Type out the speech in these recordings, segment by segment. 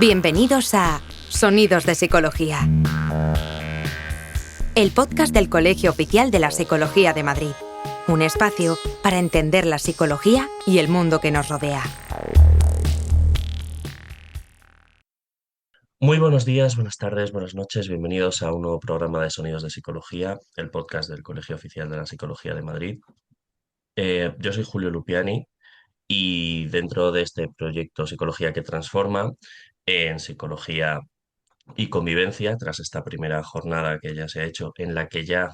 Bienvenidos a Sonidos de Psicología, el podcast del Colegio Oficial de la Psicología de Madrid. Un espacio para entender la psicología y el mundo que nos rodea. Muy buenos días, buenas tardes, buenas noches. Bienvenidos a un nuevo programa de Sonidos de Psicología, el podcast del Colegio Oficial de la Psicología de Madrid. Yo soy Julio Lupiani y dentro de este proyecto Psicología que Transforma, en Psicología y Convivencia, tras esta primera jornada que ya se ha hecho, en la que ya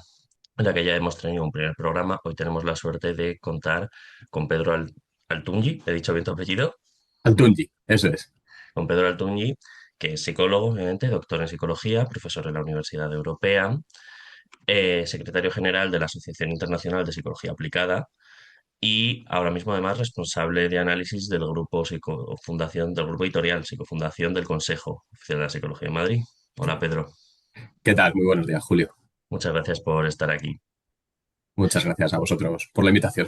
hemos tenido un primer programa, hoy tenemos la suerte de contar con Pedro Altungi, ¿he dicho bien tu apellido? Altungi, eso es. Con Pedro Altungi, que es psicólogo, obviamente, doctor en psicología, profesor de la Universidad Europea, secretario general de la Asociación Internacional de Psicología Aplicada y ahora mismo además responsable de análisis del grupo Psicofundación, del grupo editorial Psicofundación del Consejo Oficial de la Psicología de Madrid. Hola Pedro, ¿Qué tal? Muy buenos días, Julio. muchas gracias por estar aquí. Muchas gracias a vosotros por la invitación.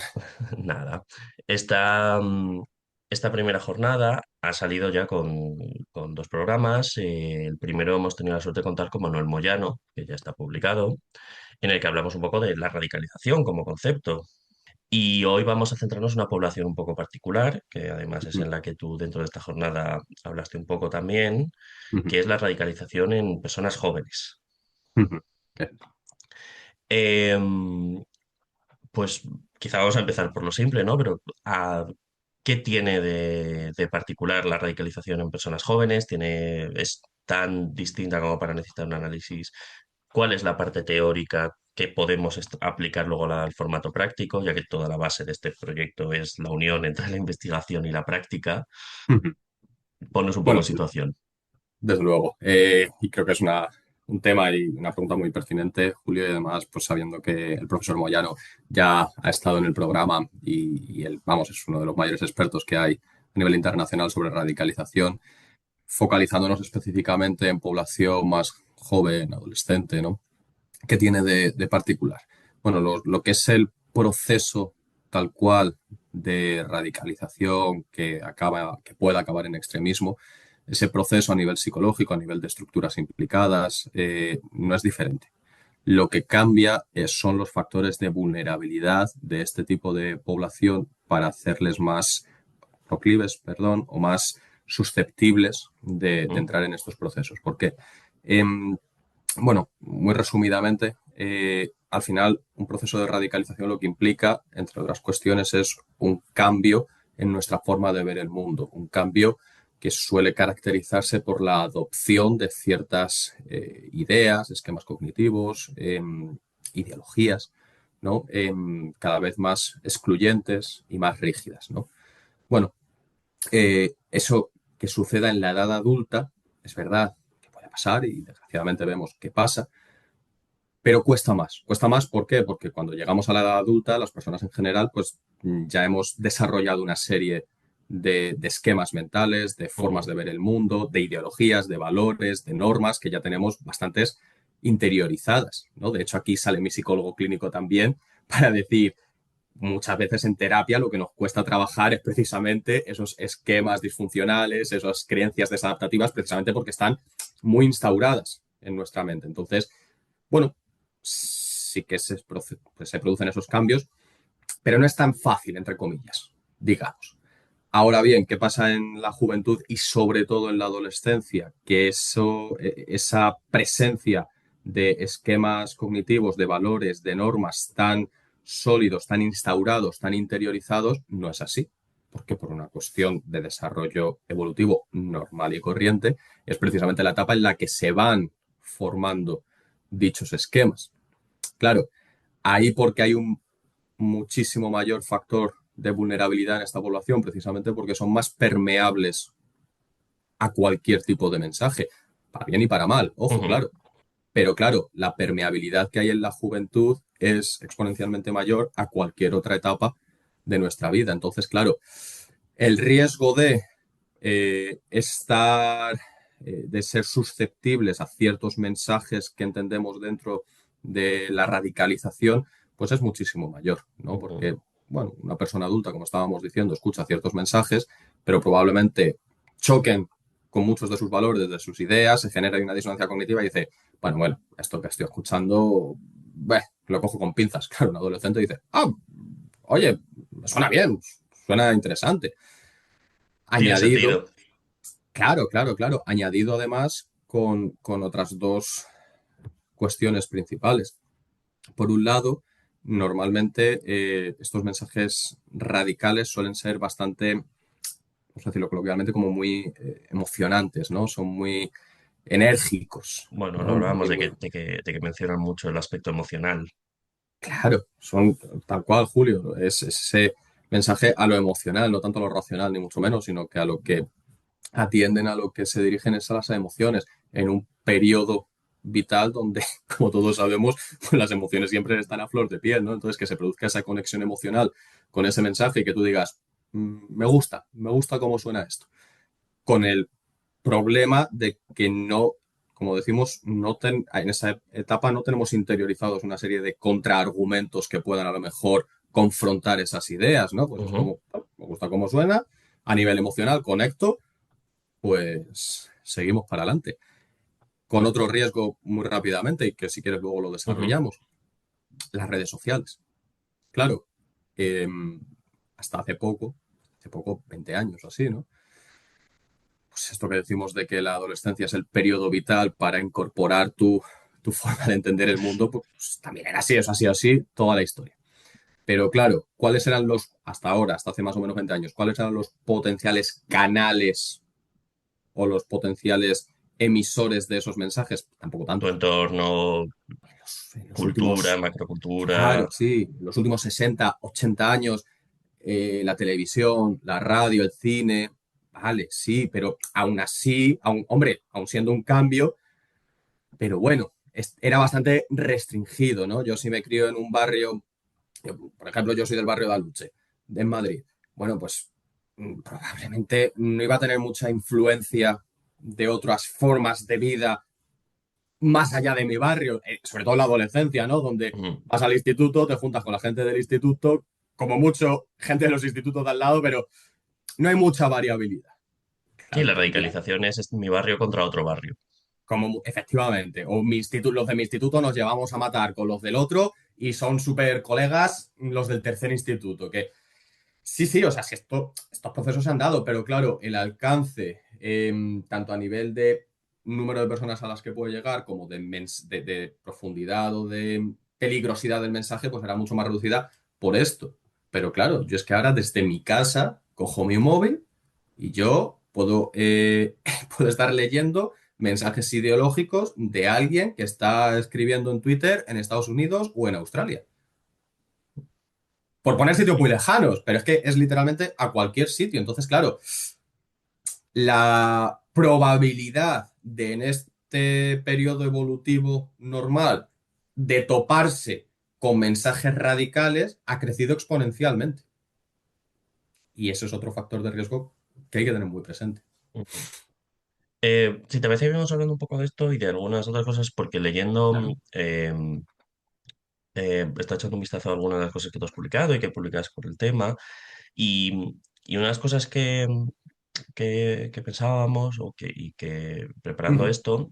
Nada, esta, esta primera jornada ha salido ya con dos programas. El primero hemos tenido la suerte de contar con Manuel Moyano, que ya está publicado, en el que hablamos un poco de la radicalización como concepto. Y hoy vamos a centrarnos en una población un poco particular, que además es en la que tú dentro de esta jornada hablaste un poco también, que es la radicalización en personas jóvenes. Em, Pues quizá vamos a empezar por lo simple, ¿no? Pero ¿qué tiene de particular la radicalización en personas jóvenes? ¿Es tan distinta como para necesitar un análisis? ¿Cuál es la parte teórica que podemos aplicar luego al formato práctico, ya que toda la base de este proyecto es la unión entre la investigación y la práctica? Ponnos un poco Bueno, en situación. desde luego. Y creo que es un tema y una pregunta muy pertinente, Julio, y además, pues sabiendo que el profesor Moyano ya ha estado en el programa y él, vamos, es uno de los mayores expertos que hay a nivel internacional sobre radicalización, focalizándonos específicamente en población más joven, adolescente, ¿no? ¿Qué tiene de particular? Bueno, lo que es el proceso tal cual de radicalización que pueda acabar en extremismo, ese proceso a nivel psicológico, a nivel de estructuras implicadas, no es diferente. Lo que cambia son los factores de vulnerabilidad de este tipo de población para hacerles más proclives, perdón, o más susceptibles de ¿Mm? entrar en estos procesos. ¿Por qué? Bueno, muy resumidamente, al final un proceso de radicalización lo que implica, entre otras cuestiones, es un cambio en nuestra forma de ver el mundo, un cambio que suele caracterizarse por la adopción de ciertas ideas, esquemas cognitivos, ideologías, ¿no? Cada vez más excluyentes y más rígidas, ¿no? Bueno, eso que suceda en la edad adulta es verdad que puede pasar y desgraciadamente vemos que pasa, pero cuesta más. Cuesta más, ¿por qué? Porque cuando llegamos a la edad adulta, las personas en general, pues ya hemos desarrollado una serie de esquemas mentales, de formas ¿Mm? de ver el mundo, de ideologías, de valores, de normas que ya tenemos bastantes interiorizadas, ¿no? De hecho, aquí sale mi psicólogo clínico también para decir, muchas veces en terapia lo que nos cuesta trabajar es precisamente esos esquemas disfuncionales, esas creencias desadaptativas, precisamente porque están muy instauradas en nuestra mente. Entonces, bueno, sí que pues se producen esos cambios, pero no es tan fácil, entre comillas, digamos. Ahora bien, ¿qué pasa en la juventud y sobre todo en la adolescencia? Que esa presencia de esquemas cognitivos, de valores, de normas tan sólidos, tan instaurados, tan interiorizados, no es así. Porque por una cuestión de desarrollo evolutivo normal y corriente, es precisamente la etapa en la que se van formando dichos esquemas. Claro, ahí porque hay un muchísimo mayor factor de vulnerabilidad en esta población, precisamente porque son más permeables a cualquier tipo de mensaje, para bien y para mal, ojo, Ujú. claro. Pero claro, la permeabilidad que hay en la juventud es exponencialmente mayor a cualquier otra etapa de nuestra vida. Entonces, claro, el riesgo de ser susceptibles a ciertos mensajes que entendemos dentro de la radicalización, pues es muchísimo mayor, ¿no? Ujú. Porque, bueno, una persona adulta, como estábamos diciendo, escucha ciertos mensajes, pero probablemente choquen con muchos de sus valores, de sus ideas, se genera ahí una disonancia cognitiva y dice, bueno, esto que estoy escuchando, lo cojo con pinzas. Claro, un adolescente dice, oye, me suena bien, suena interesante. Tiene Añadido, sentido. claro, añadido además con otras dos cuestiones principales. Por un lado, normalmente estos mensajes radicales suelen ser bastante, vamos a decirlo coloquialmente, como muy emocionantes, ¿no? Son muy enérgicos, Bueno, no ¿no? hablábamos Muy, de muy, de que mencionan mucho el aspecto emocional. claro, son tal cual, Julio, es ese mensaje a lo emocional, no tanto a lo racional, ni mucho menos, sino que a lo que atienden, a lo que se dirigen es a las emociones, en un periodo vital donde, como todos sabemos, pues las emociones siempre están a flor de piel, ¿no? Entonces, que se produzca esa conexión emocional con ese mensaje y que tú digas, me gusta cómo suena esto, con el problema de que no, como decimos, en esa etapa no tenemos interiorizados una serie de contraargumentos que puedan a lo mejor confrontar esas ideas, ¿no? Pues es Ujú, como, me gusta cómo suena, a nivel emocional conecto, pues seguimos para adelante. Con otro riesgo muy rápidamente y que si quieres luego lo ujú. desarrollamos, las redes sociales. Claro, eh, hasta hace poco, 20 años o así, ¿no? Pues esto que decimos de que la adolescencia es el periodo vital para incorporar tu forma de entender el mundo, pues también era así, es así, así, toda la historia. Pero claro, ¿cuáles eran hasta ahora, hasta hace más o menos 20 años, cuáles eran los potenciales canales o los potenciales emisores de esos mensajes? Tampoco Tu tantos. entorno, En los cultura, últimos, claro, macrocultura. sí, los últimos 60 80 años, la televisión, la radio, el cine, vale, sí, pero aún así, hombre, aún siendo un cambio, pero bueno, era bastante restringido, ¿no? Yo sí me crío en un barrio, por ejemplo, yo soy del barrio de Aluche, en Madrid. Bueno, pues probablemente no iba a tener mucha influencia de otras formas de vida más allá de mi barrio, sobre todo en la adolescencia, ¿no? Donde Ujú. vas al instituto, te juntas con la gente del instituto, como mucho gente de los institutos de al lado, pero no hay mucha variabilidad. Sí, Claro, la donde radicalización es mi barrio contra otro barrio. como efectivamente, o los de mi instituto nos llevamos a matar con los del otro y son súper colegas los del tercer instituto, que sí, o sea, si estos procesos se han dado, pero claro, el alcance, tanto a nivel de número de personas a las que puede llegar, como de profundidad o de peligrosidad del mensaje, pues era mucho más reducida por esto. Pero claro, yo es que ahora desde mi casa cojo mi móvil y yo puedo, puedo estar leyendo mensajes ideológicos de alguien que está escribiendo en Twitter en Estados Unidos o en Australia. Por poner sitios muy lejanos, pero es que es literalmente a cualquier sitio. Entonces, claro, la probabilidad de en este periodo evolutivo normal de toparse con mensajes radicales ha crecido exponencialmente. Y eso es otro factor de riesgo que hay que tener muy presente. Ujú. Si te parece, íbamos hablando un poco de esto y de algunas otras cosas, porque leyendo, Claro. está echando un vistazo a algunas de las cosas que tú has publicado y que publicas por el tema, y una de las cosas que pensábamos y que preparando Ujú, esto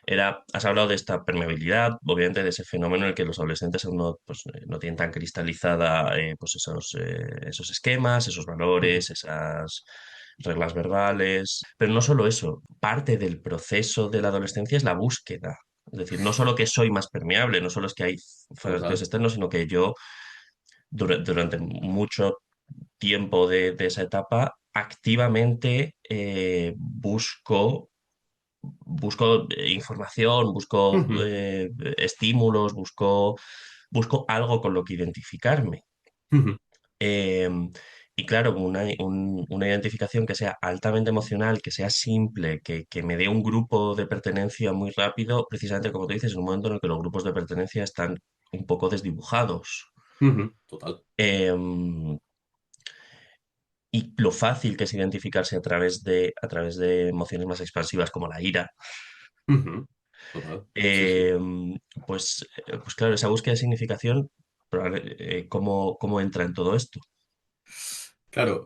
era, has hablado de esta permeabilidad, obviamente de ese fenómeno en el que los adolescentes aún no, pues, no tienen tan cristalizada pues esos esquemas, esos ujú, valores, esas reglas verbales, pero no solo eso, parte del proceso de la adolescencia es la búsqueda. Es decir, no solo que soy más permeable, no solo es que hay factores total. externos, sino que yo durante mucho tiempo de esa etapa, activamente busco información, busco Ujú, estímulos, busco algo con lo que identificarme. ujú, Eh, y claro, una identificación que sea altamente emocional, que sea simple, que me dé un grupo de pertenencia muy rápido, precisamente como tú dices, en un momento en el que los grupos de pertenencia están un poco desdibujados. ujú, total. Em, y lo fácil que es identificarse a través de emociones más expansivas como la ira. Ujú, total. Sí, sí. Eh, pues claro, esa búsqueda de significación, ¿cómo entra en todo esto? Claro,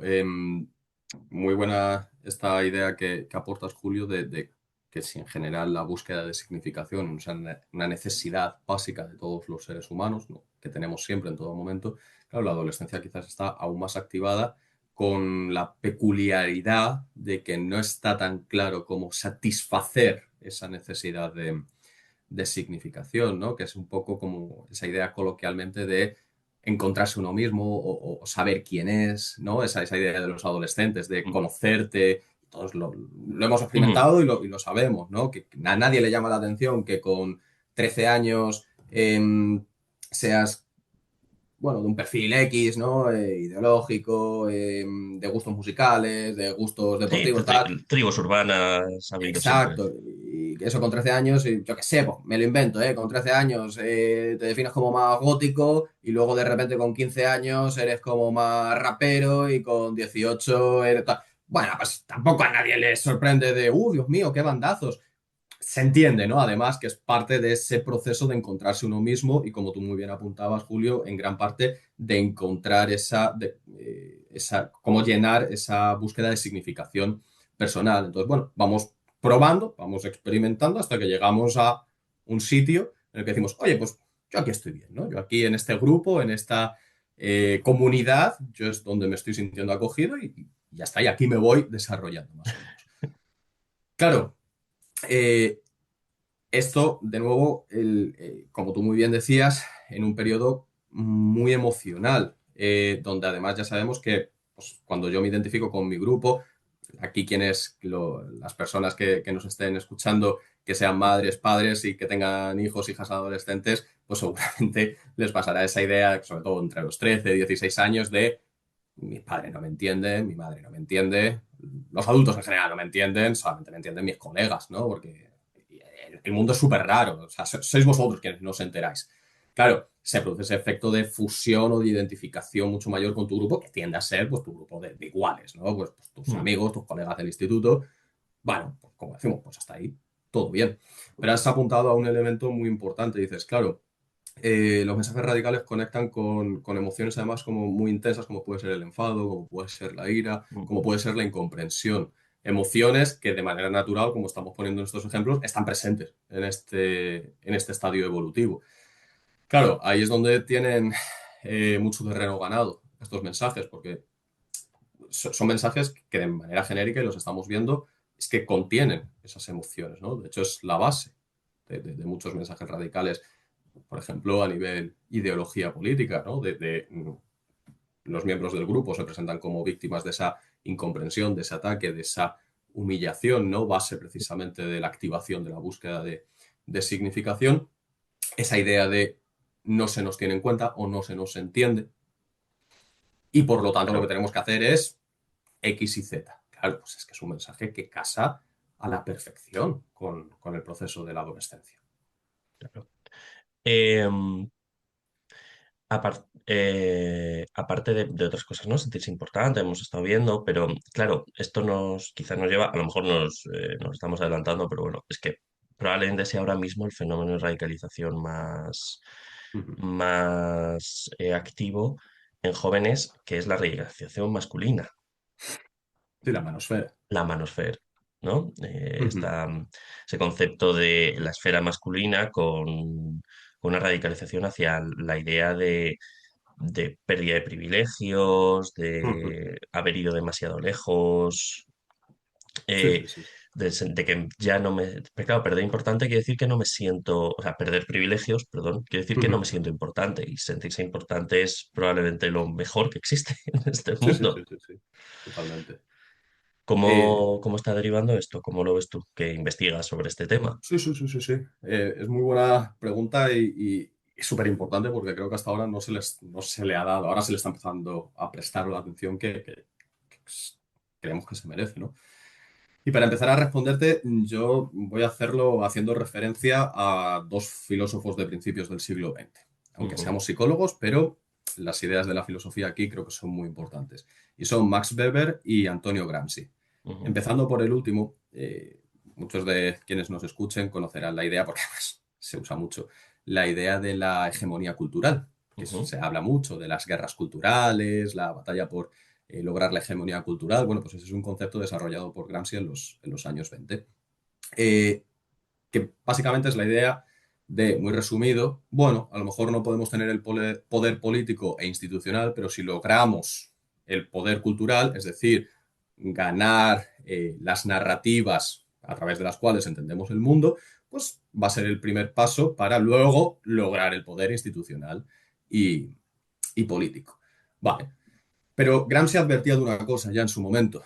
Muy buena esta idea que aportas, Julio, de que si en general la búsqueda de significación es una necesidad básica de todos los seres humanos, ¿no? Que tenemos siempre en todo momento, claro, la adolescencia quizás está aún más activada con la peculiaridad de que no está tan claro cómo satisfacer esa necesidad de significación, ¿no? Que es un poco como esa idea coloquialmente de encontrarse uno mismo o saber quién es, ¿no? Esa idea de los adolescentes, de Mm. conocerte. Todos lo hemos Ujú. experimentado y lo sabemos, ¿no? Que a nadie le llama la atención que con 13 años seas, bueno, de un perfil X, ¿no? Ideológico, de gustos musicales, de gustos Sí, deportivos, tal. tribus urbanas ha habido siempre. Exacto, y eso con 13 años, y yo qué sé, pues, me lo invento, ¿eh? Con 13 años te defines como más gótico y luego de repente con 15 años eres como más rapero y con 18 eres tal. Bueno, pues tampoco a nadie le sorprende de, Dios mío, qué bandazos. Se entiende, ¿no? Además que es parte de ese proceso de encontrarse uno mismo y como tú muy bien apuntabas, Julio, en gran parte de encontrar cómo llenar esa búsqueda de significación personal. Entonces, bueno, vamos probando, vamos experimentando hasta que llegamos a un sitio en el que decimos, oye, pues yo aquí estoy bien, ¿no? Yo aquí en este grupo, en esta comunidad, yo es donde me estoy sintiendo acogido y ya está, y aquí me voy desarrollando más o menos. Claro, eh, esto, de nuevo, como tú muy bien decías, en un periodo muy emocional, donde además ya sabemos que pues, cuando yo me identifico con mi grupo, aquí las personas que nos estén escuchando, que sean madres, padres y que tengan hijos, hijas adolescentes, pues seguramente les pasará esa idea, sobre todo entre los 13 y 16 años, de mi padre no me entiende, mi madre no me entiende, los adultos en general no me entienden, solamente me entienden mis colegas, ¿no? Porque el mundo es súper raro, o sea, sois vosotros quienes no os enteráis. Claro, se produce ese efecto de fusión o de identificación mucho mayor con tu grupo, que tiende a ser pues, tu grupo de iguales, ¿no? Pues, tus Mm. amigos, tus colegas del instituto. Bueno, pues, como decimos, pues hasta ahí, todo bien. Pero has apuntado a un elemento muy importante. Dices, claro, los mensajes radicales conectan con emociones además como muy intensas, como puede ser el enfado, como puede ser la ira, Mm. como puede ser la incomprensión. Emociones que de manera natural, como estamos poniendo en estos ejemplos, están presentes en este estadio evolutivo. Claro, ahí es donde tienen mucho terreno ganado estos mensajes, porque son mensajes que de manera genérica, y los estamos viendo, es que contienen esas emociones, ¿no? De hecho, es la base de muchos mensajes radicales, por ejemplo, a nivel ideología política, ¿no? Los miembros del grupo se presentan como víctimas de esa incomprensión, de ese ataque, de esa humillación, ¿no? Base precisamente de la activación de la búsqueda de significación, esa idea de no se nos tiene en cuenta o no se nos entiende, y por lo tanto lo que Claro, tenemos que hacer es X y Z. Claro, pues es que es un mensaje que casa a la perfección con el proceso de la adolescencia. claro. Em, aparte de otras cosas, ¿no? Sentirse importante, hemos estado viendo, pero claro, esto quizás nos lleva, a lo mejor nos estamos adelantando, pero bueno, es que probablemente sea ahora mismo el fenómeno de radicalización Ujú. más activo en jóvenes, que es la radicalización masculina, Sí, la manosfera. la manosfera, ¿no? Ujú. Ese concepto de la esfera masculina con una radicalización hacia la idea de pérdida de privilegios, Ujú. de haber ido demasiado lejos, Sí, eh, sí, sí. de que ya no me... Pero claro, perder importante quiere decir que no me siento, o sea, perder privilegios, perdón, quiere decir que no Ujú. me siento importante y sentirse importante es probablemente lo mejor que existe en este Sí, sí, mundo. sí, sí, sí. Totalmente. Eh, ¿Cómo está derivando esto? ¿Cómo lo ves tú que investigas sobre este tema? sí, sí, sí, sí, sí. Es muy buena pregunta y súper importante porque creo que hasta ahora no se le ha dado, ahora se le está empezando a prestar la atención que creemos que se merece, ¿no? Y para empezar a responderte, yo voy a hacerlo haciendo referencia a dos filósofos de principios del siglo XX. Aunque Ujú, seamos psicólogos, pero las ideas de la filosofía aquí creo que son muy importantes. Y son Max Weber y Antonio Gramsci. ujú, Empezando por el último, muchos de quienes nos escuchen conocerán la idea, porque además se usa mucho, la idea de la hegemonía cultural, que ujú, se habla mucho de las guerras culturales, la batalla por lograr la hegemonía cultural. Bueno, pues ese es un concepto desarrollado por Gramsci en los años 20. Que básicamente es la idea de, muy resumido, bueno, a lo mejor no podemos tener el poder político e institucional, pero si logramos el poder cultural, es decir, ganar las narrativas a través de las cuales entendemos el mundo, pues va a ser el primer paso para luego lograr el poder institucional y, y político. Vale, pero Gramsci advertía de una cosa ya en su momento.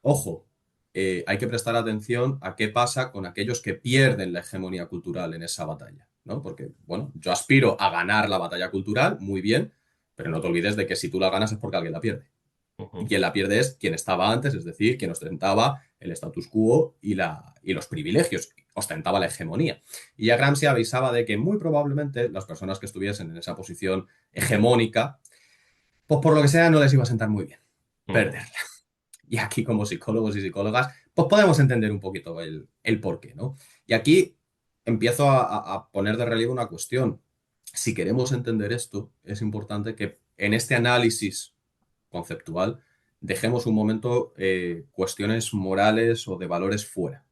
Ojo, hay que prestar atención a qué pasa con aquellos que pierden la hegemonía cultural en esa batalla, ¿no? Porque, bueno, yo aspiro a ganar la batalla cultural, muy bien, pero no te olvides de que si tú la ganas es porque alguien la pierde. Y quien la pierde es quien estaba antes, es decir, quien ostentaba el status quo y los privilegios, ostentaba la hegemonía. Y ya Gramsci avisaba de que muy probablemente las personas que estuviesen en esa posición hegemónica, pues por lo que sea no les iba a sentar muy bien perderla. Y aquí como psicólogos y psicólogas, pues podemos entender un poquito el porqué, ¿no? Y aquí empiezo a poner de relieve una cuestión. Si queremos entender esto, es importante que en este análisis conceptual dejemos un momento cuestiones morales o de valores fuera.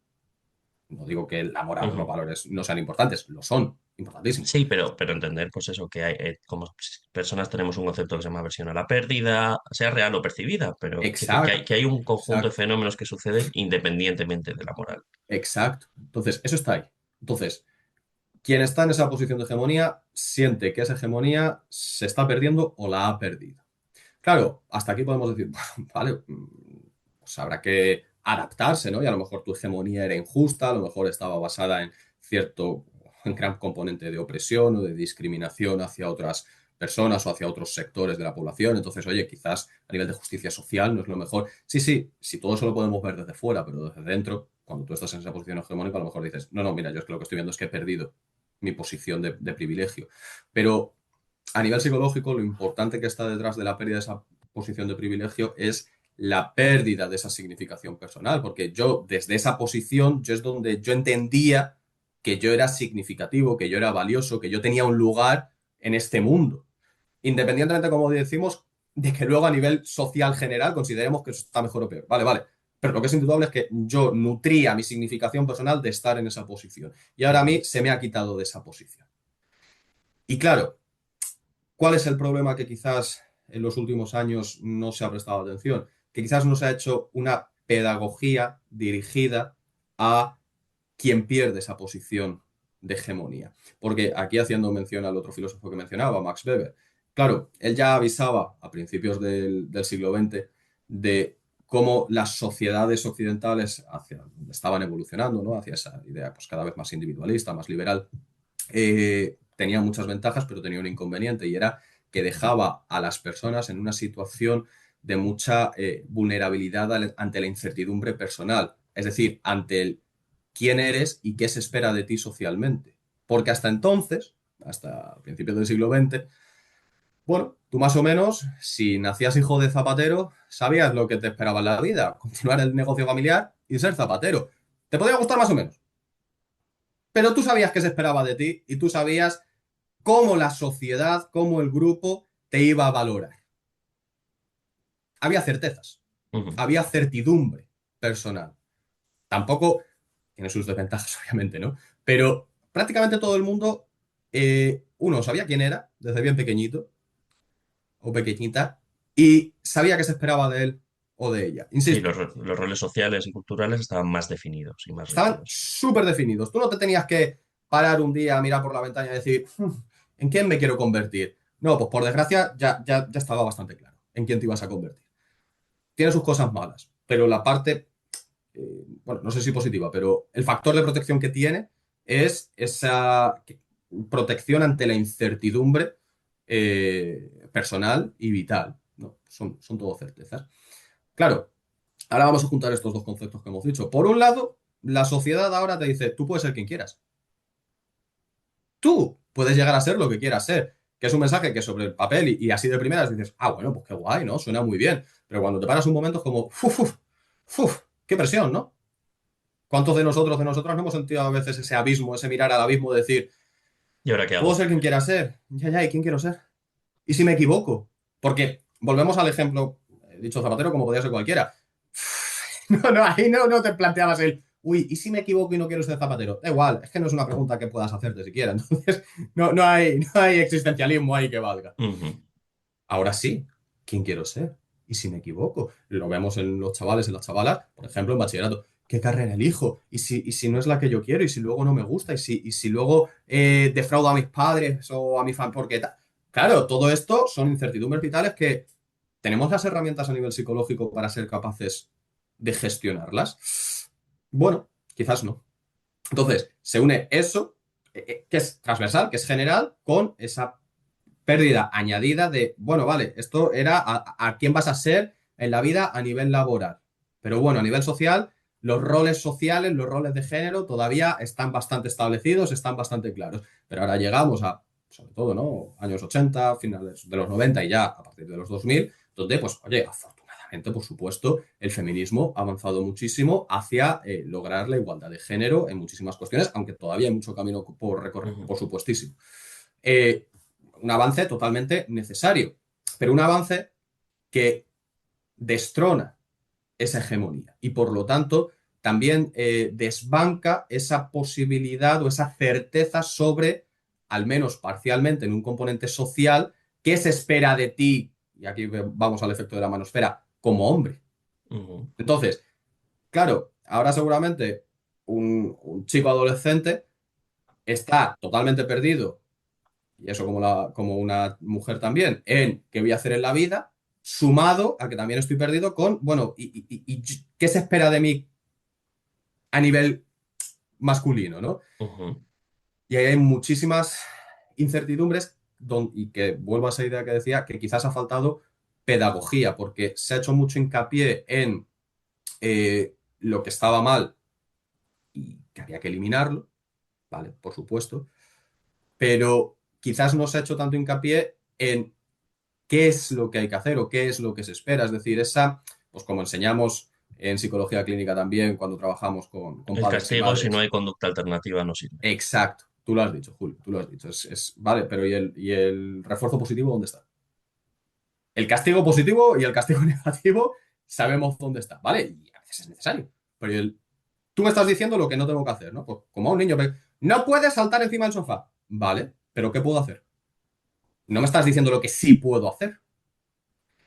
No digo que la moral o los valores no sean importantes, lo son, importantísimos. Sí, pero entender, pues eso, que hay, como personas tenemos un concepto que se llama aversión a la pérdida, sea real o percibida, pero quiero decir Exacto, que hay un conjunto de exacto, fenómenos que suceden independientemente de la moral. exacto. Entonces, eso está ahí. Entonces, quien está en esa posición de hegemonía siente que esa hegemonía se está perdiendo o la ha perdido. Claro, hasta aquí podemos decir, bueno, vale, pues habrá que adaptarse, ¿no? Y a lo mejor tu hegemonía era injusta, a lo mejor estaba basada en cierto, en gran componente de opresión o de discriminación hacia otras personas o hacia otros sectores de la población. Entonces, oye, quizás a nivel de justicia social no es lo mejor. Sí, sí, si todo eso lo podemos ver desde fuera, pero desde dentro, cuando tú estás en esa posición hegemónica, a lo mejor dices, no, no, mira, yo es que lo que estoy viendo es que he perdido mi posición de privilegio. Pero a nivel psicológico, lo importante que está detrás de la pérdida de esa posición de privilegio es la pérdida de esa significación personal, porque yo desde esa posición, yo es donde yo entendía que yo era significativo, que yo era valioso, que yo tenía un lugar en este mundo. Independientemente, como decimos, de que luego a nivel social general consideremos que eso está mejor o peor. Vale, vale. Pero lo que es indudable es que yo nutría mi significación personal de estar en esa posición. Y ahora a mí se me ha quitado de esa posición. Y claro, ¿cuál es el problema que quizás en los últimos años no se ha prestado atención? Que quizás no se ha hecho una pedagogía dirigida a quien pierde esa posición de hegemonía. Porque aquí haciendo mención al otro filósofo que mencionaba, Max Weber, claro, él ya avisaba a principios del siglo XX de cómo las sociedades occidentales estaban evolucionando, ¿no? Hacia esa idea pues, cada vez más individualista, más liberal. Tenía muchas ventajas, pero tenía un inconveniente y era que dejaba a las personas en una situación de mucha vulnerabilidad ante la incertidumbre personal, es decir, ante el quién eres y qué se espera de ti socialmente. Porque hasta entonces, hasta principios del siglo XX, bueno, tú más o menos, si nacías hijo de zapatero, sabías lo que te esperaba en la vida, continuar el negocio familiar y ser zapatero. Te podría gustar más o menos, pero tú sabías qué se esperaba de ti y tú sabías cómo la sociedad, cómo el grupo te iba a valorar. Había certezas, Ujú. había certidumbre personal. Tampoco tiene sus desventajas, obviamente, ¿no? Pero prácticamente todo el mundo, uno sabía quién era desde bien pequeñito o pequeñita y sabía qué se esperaba de él o de ella. Sí, Insisto, los roles sociales y culturales estaban más definidos y más estaban rígidos. súper definidos. Tú no te tenías que parar un día, mirar por la ventana y decir, ¿en quién me quiero convertir? No, pues por desgracia ya estaba bastante claro en quién te ibas a convertir. Tiene sus cosas malas, pero la parte, bueno, no sé si positiva, pero el factor de protección que tiene es esa protección ante la incertidumbre personal y vital, ¿no? Son todo certezas. Claro, ahora vamos a juntar estos dos conceptos que hemos dicho. Por un lado, la sociedad ahora te dice, tú puedes ser quien quieras. Tú puedes llegar a ser lo que quieras ser. Que es un mensaje que sobre el papel y así de primeras dices, ah, bueno, pues qué guay, ¿no? Suena muy bien. Pero cuando te paras un momento es como, qué presión, ¿no? ¿Cuántos de nosotras no hemos sentido a veces ese abismo, ese mirar al abismo, de decir, ¿Y ahora qué puedo hago? ser quien quiera ser? Ya, ¿y quién quiero ser? ¿Y si me equivoco? Porque volvemos al ejemplo, he dicho zapatero como podía ser cualquiera. No, ahí no te planteabas uy, ¿y si me equivoco y no quiero ser zapatero? Da igual, es que no es una pregunta que puedas hacerte siquiera. Entonces, no hay existencialismo ahí que valga. Ujú. Ahora sí, ¿quién quiero ser? ¿Y si me equivoco? Lo vemos en los chavales, en las chavalas, por ejemplo, en bachillerato. ¿Qué carrera elijo? ¿Y si no es la que yo quiero? ¿Y si luego no me gusta? ¿Y si luego defraudo a mis padres o a mi familia? Porque claro, todo esto son incertidumbres vitales que tenemos las herramientas a nivel psicológico para ser capaces de gestionarlas. Bueno, quizás no. Entonces, se une eso, que es transversal, que es general, con esa pérdida añadida de, bueno, vale, esto era a quién vas a ser en la vida a nivel laboral. Pero bueno, a nivel social, los roles sociales, los roles de género todavía están bastante establecidos, están bastante claros. Pero ahora llegamos a, sobre todo, ¿no? Años 80, finales de los 90 y ya a partir de los 2000, donde, pues, oye, afortunadamente, por supuesto, el feminismo ha avanzado muchísimo hacia lograr la igualdad de género en muchísimas cuestiones, aunque todavía hay mucho camino por recorrer, Ujú. por supuestísimo. Eh, un avance totalmente necesario, pero un avance que destrona esa hegemonía y por lo tanto también desbanca esa posibilidad o esa certeza sobre, al menos parcialmente en un componente social, qué se espera de ti, y aquí vamos al efecto de la manosfera, como hombre. Ujú. Entonces, claro, ahora seguramente un chico adolescente está totalmente perdido y eso como una mujer también, en qué voy a hacer en la vida, sumado a que también estoy perdido con, bueno, y qué se espera de mí a nivel masculino, ¿no? Ujú. Y ahí hay muchísimas incertidumbres y que vuelvo a esa idea que decía, que quizás ha faltado pedagogía, porque se ha hecho mucho hincapié en lo que estaba mal y que había que eliminarlo, ¿vale? Por supuesto, pero quizás no se ha hecho tanto hincapié en qué es lo que hay que hacer o qué es lo que se espera. Es decir, pues como enseñamos en psicología clínica también cuando trabajamos con El padres y castigo, si no madres. hay conducta alternativa, no sirve. Exacto. Tú lo has dicho, Julio, tú lo has dicho. Vale, pero ¿y el refuerzo positivo dónde está? El castigo positivo y el castigo negativo sabemos dónde está, ¿vale? Y a veces es necesario. Pero tú me estás diciendo lo que no tengo que hacer, ¿no? Pues como a un niño, no puedes saltar encima del sofá. Vale, pero ¿qué puedo hacer? No me estás diciendo lo que sí puedo hacer.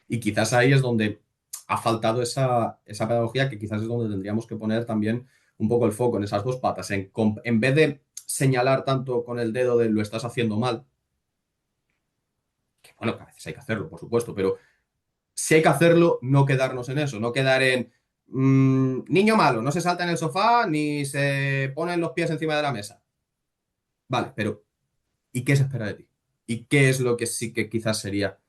Y quizás ahí es donde ha faltado esa pedagogía que quizás es donde tendríamos que poner también un poco el foco en esas dos patas. En vez de señalar tanto con el dedo de lo estás haciendo mal, que bueno, que a veces hay que hacerlo, por supuesto, pero si hay que hacerlo, no quedarnos en eso, no quedar en niño malo, no se salta en el sofá ni se ponen los pies encima de la mesa. Vale, pero ¿y qué se espera de ti? ¿Y qué es lo que sí que quizás sería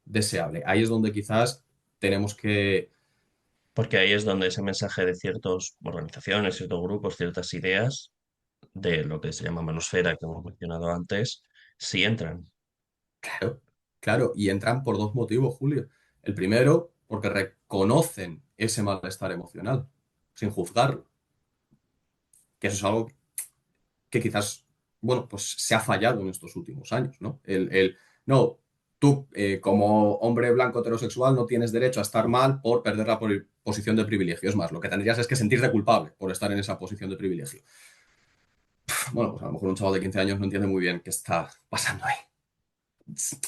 deseable? Ahí es donde quizás tenemos que. Porque ahí es donde ese mensaje de ciertas organizaciones, ciertos grupos, ciertas ideas de lo que se llama manosfera, que hemos mencionado antes, sí entran. Claro, claro, y entran por dos motivos, Julio. El primero, porque reconocen ese malestar emocional, sin juzgarlo, que eso es algo que quizás, bueno, pues se ha fallado en estos últimos años, ¿no? No, tú como hombre blanco heterosexual no tienes derecho a estar mal por perder la posición de privilegio. Es más, lo que tendrías es que sentirte culpable por estar en esa posición de privilegio. Bueno, pues a lo mejor un chaval de 15 años no entiende muy bien qué está pasando ahí.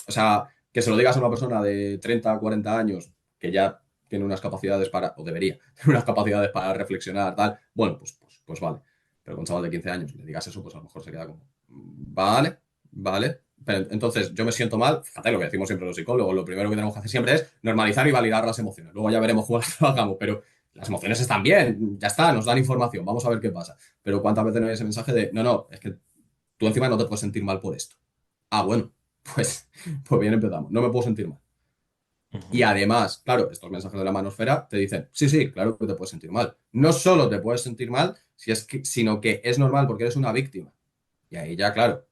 O sea, que se lo digas a una persona de 30 40 años que ya tiene unas capacidades o debería tener unas capacidades para reflexionar, tal, bueno, pues vale. Pero con un chaval de 15 años le digas eso, pues a lo mejor se queda como, vale, vale. Pero entonces yo me siento mal, fíjate lo que decimos siempre los psicólogos, lo primero que tenemos que hacer siempre es normalizar y validar las emociones. Luego ya veremos cómo las trabajamos, pero las emociones están bien, ya está, nos dan información, vamos a ver qué pasa. Pero ¿cuántas veces no hay ese mensaje de, no, no, es que tú encima no te puedes sentir mal por esto? Ah, bueno, pues, pues bien empezamos. No me puedo sentir mal. Y Ujú. además, claro, estos mensajes de la manosfera te dicen, sí, sí, claro que te puedes sentir mal. No solo te puedes sentir mal, sino que es normal porque eres una víctima. Y ahí ya, claro,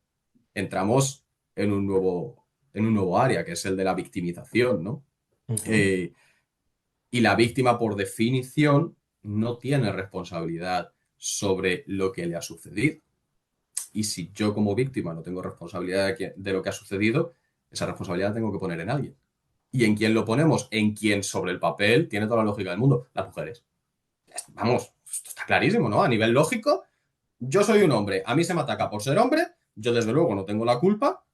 entramos en un nuevo área, que es el de la victimización, ¿no? Ujú. Eh, y la víctima, por definición, no tiene responsabilidad sobre lo que le ha sucedido. Y si yo como víctima no tengo responsabilidad de lo que ha sucedido, esa responsabilidad la tengo que poner en alguien. ¿Y en quién lo ponemos? En quien sobre el papel tiene toda la lógica del mundo, las mujeres. Vamos, esto está clarísimo, ¿no? A nivel lógico, yo soy un hombre, a mí se me ataca por ser hombre, yo desde luego no tengo la culpa.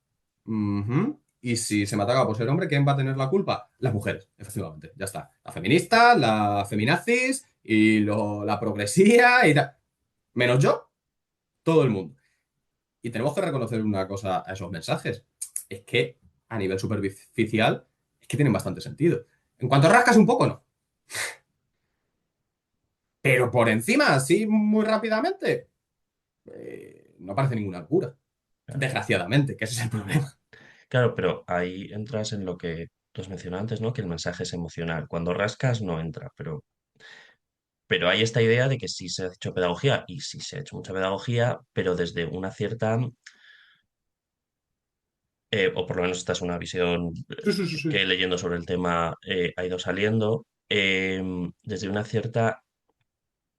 Ujú. Y si se me ataca por ser hombre, ¿quién va a tener la culpa? Las mujeres, efectivamente, ya está. La feminista, la feminazis y la progresía y tal. Menos yo, todo el mundo. Y tenemos que reconocer una cosa a esos mensajes. Es que a nivel superficial, es que tienen bastante sentido. En cuanto rascas un poco, no. Pero por encima, así muy rápidamente, no parece ninguna cura. Claro. Desgraciadamente, que ese es el problema. Claro, pero ahí entras en lo que tú has mencionado antes, ¿no? Que el mensaje es emocional. Cuando rascas no entra, pero hay esta idea de que sí se ha hecho pedagogía, y sí se ha hecho mucha pedagogía, pero desde una cierta, o por lo menos esta es una visión Sí, sí, sí, sí. que leyendo sobre el tema ha ido saliendo, desde una cierta,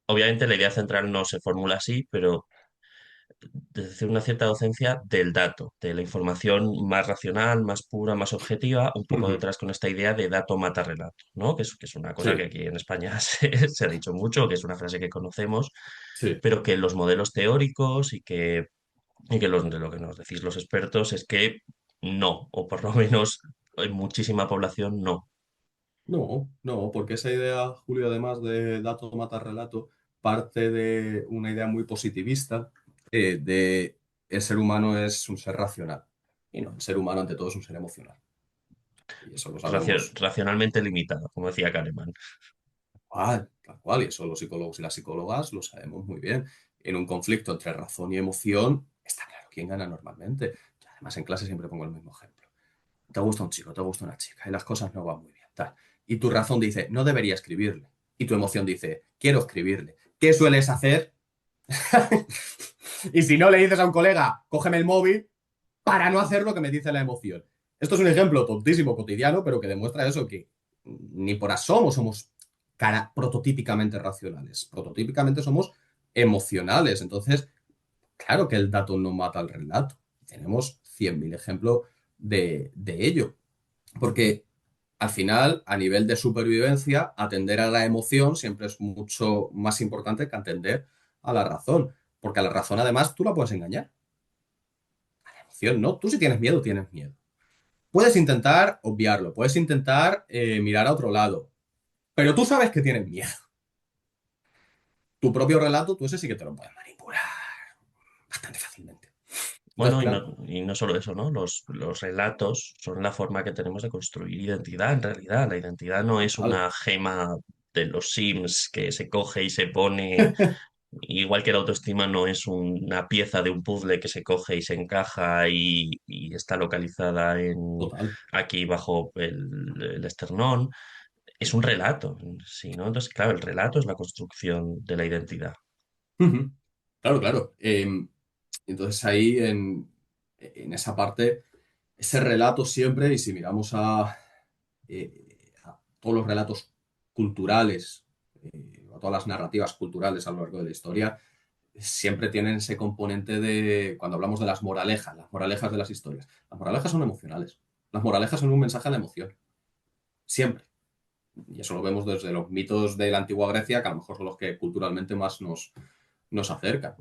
obviamente la idea central no se formula así, pero desde una cierta docencia del dato, de la información más racional, más pura, más objetiva, un poco Ujú. detrás con esta idea de dato mata relato, ¿no? Que es una cosa que Sí, aquí en España se ha dicho mucho, que es una frase que conocemos, sí. pero que los modelos teóricos y que de lo que nos decís los expertos es que no, o por lo menos en muchísima población no. No, no, porque esa idea, Julio, además de dato mata relato, parte de una idea muy positivista de el ser humano es un ser racional. Y no, el ser humano ante todo es un ser emocional. Y eso lo sabemos Racionalmente limitado, como decía Kahneman. tal cual, y eso los psicólogos y las psicólogas lo sabemos muy bien. En un conflicto entre razón y emoción, está claro quién gana normalmente. Yo, además, en clase siempre pongo el mismo ejemplo. Te gusta un chico, te gusta una chica, y las cosas no van muy bien, tal. Y tu razón dice, no debería escribirle. Y tu emoción dice, quiero escribirle. ¿Qué sueles hacer? Y si no le dices a un colega, cógeme el móvil, para no hacer lo que me dice la emoción. Esto es un ejemplo tontísimo, cotidiano, pero que demuestra eso, que ni por asomo somos prototípicamente racionales. Prototípicamente somos emocionales. Entonces, claro que el dato no mata al relato. Tenemos 100.000 ejemplos de ello. Porque al final, a nivel de supervivencia, atender a la emoción siempre es mucho más importante que atender a la razón. Porque a la razón, además, tú la puedes engañar. A la emoción, ¿no? Tú si tienes miedo, tienes miedo. Puedes intentar obviarlo, puedes intentar mirar a otro lado, pero tú sabes que tienes miedo. Tu propio relato, tú ese sí que te lo puedes manipular bastante fácilmente. Entonces, Bueno, claro, y no solo eso, ¿no? Los relatos son la forma que tenemos de construir identidad, en realidad. La identidad no es total. una gema de los Sims que se coge y se pone, igual que la autoestima no es una pieza de un puzzle que se coge y se encaja y está localizada Total. aquí bajo el esternón. Es un relato, sí, ¿no? Entonces, claro, el relato es la construcción de la identidad. Ujú. Claro, claro. Entonces ahí en esa parte, ese relato siempre, y si miramos a todos los relatos culturales, a todas las narrativas culturales a lo largo de la historia, siempre tienen ese componente de, cuando hablamos de las moralejas de las historias, las moralejas son emocionales. Las moralejas son un mensaje a la emoción, siempre. Y eso lo vemos desde los mitos de la antigua Grecia, que a lo mejor son los que culturalmente más nos acercan.